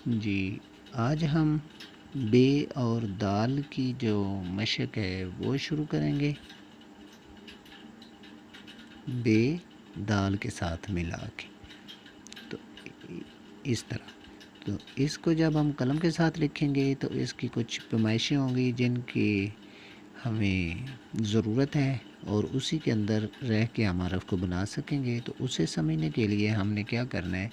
जी, आज हम बे और दाल की जो मशक है वो शुरू करेंगे। बे दाल के साथ मिला के, तो इस तरह। तो इसको जब हम कलम के साथ लिखेंगे तो इसकी कुछ पैमाइशें होंगी जिनकी हमें ज़रूरत है और उसी के अंदर रह के हम हरफ को बना सकेंगे। तो उसे समझने के लिए हमने क्या करना है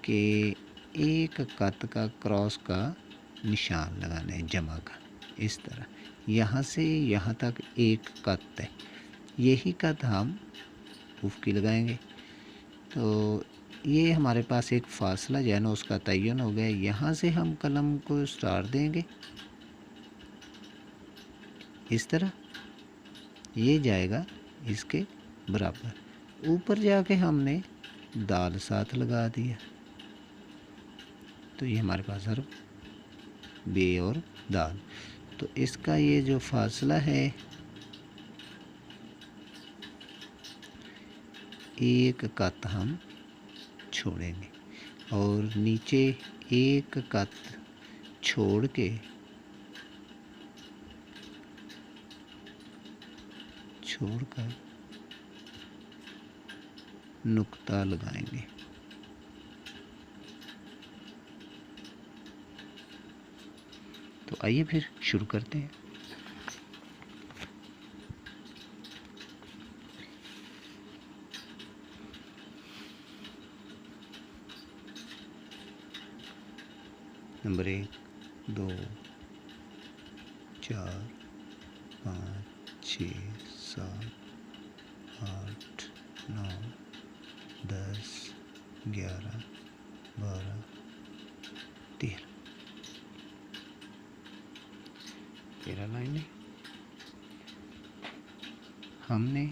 कि एक कत का क्रॉस का निशान लगाना है, जमा का, इस तरह। यहाँ से यहाँ तक एक कत है, यही कत हम उफ़की लगाएंगे। तो ये हमारे पास एक फ़ासला जो है ना उसका तयन हो गया। यहाँ से हम कलम को स्टार देंगे इस तरह, ये जाएगा इसके बराबर। ऊपर जाके हमने दाल साथ लगा दिया, तो ये हमारे पास हरफ बे और दाल। तो इसका ये जो फासला है एक कत हम छोड़ेंगे और नीचे एक कत छोड़ के छोड़कर नुक्ता लगाएंगे। तो आइए फिर शुरू करते हैं। नंबर 1, 2, 4, 5, 6, 7, 8, 9, 10, 11, 12, 13 लाइनें हमने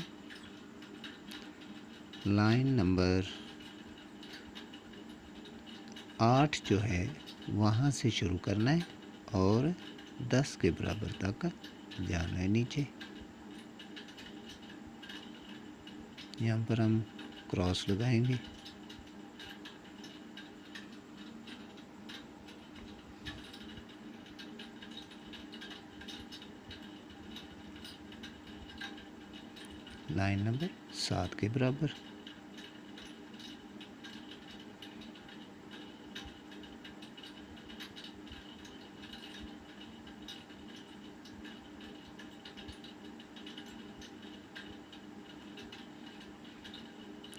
लाइन नंबर 8 जो है वहाँ से शुरू करना है और 10 के बराबर तक जाना है नीचे। यहाँ पर हम क्रॉस लगाएंगे। लाइन नंबर 7 के बराबर।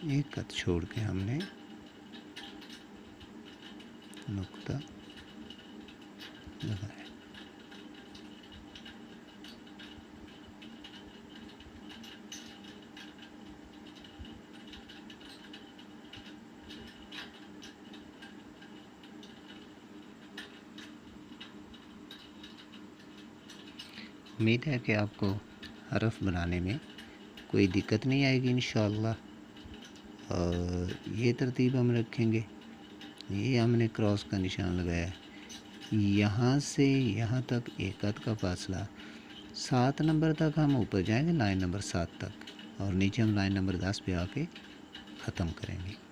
एक कत छोड़ के हमने नुक्ता लगाया। उम्मीद है कि आपको हरफ बनाने में कोई दिक्कत नहीं आएगी इंशाअल्लाह। और ये तरतीब हम रखेंगे। ये हमने क्रॉस का निशान लगाया है। यहाँ से यहाँ तक एक कत का फासला, 7 नंबर तक हम ऊपर जाएंगे, लाइन नंबर 7 तक, और नीचे हम लाइन नंबर 10 पे आके ख़त्म करेंगे।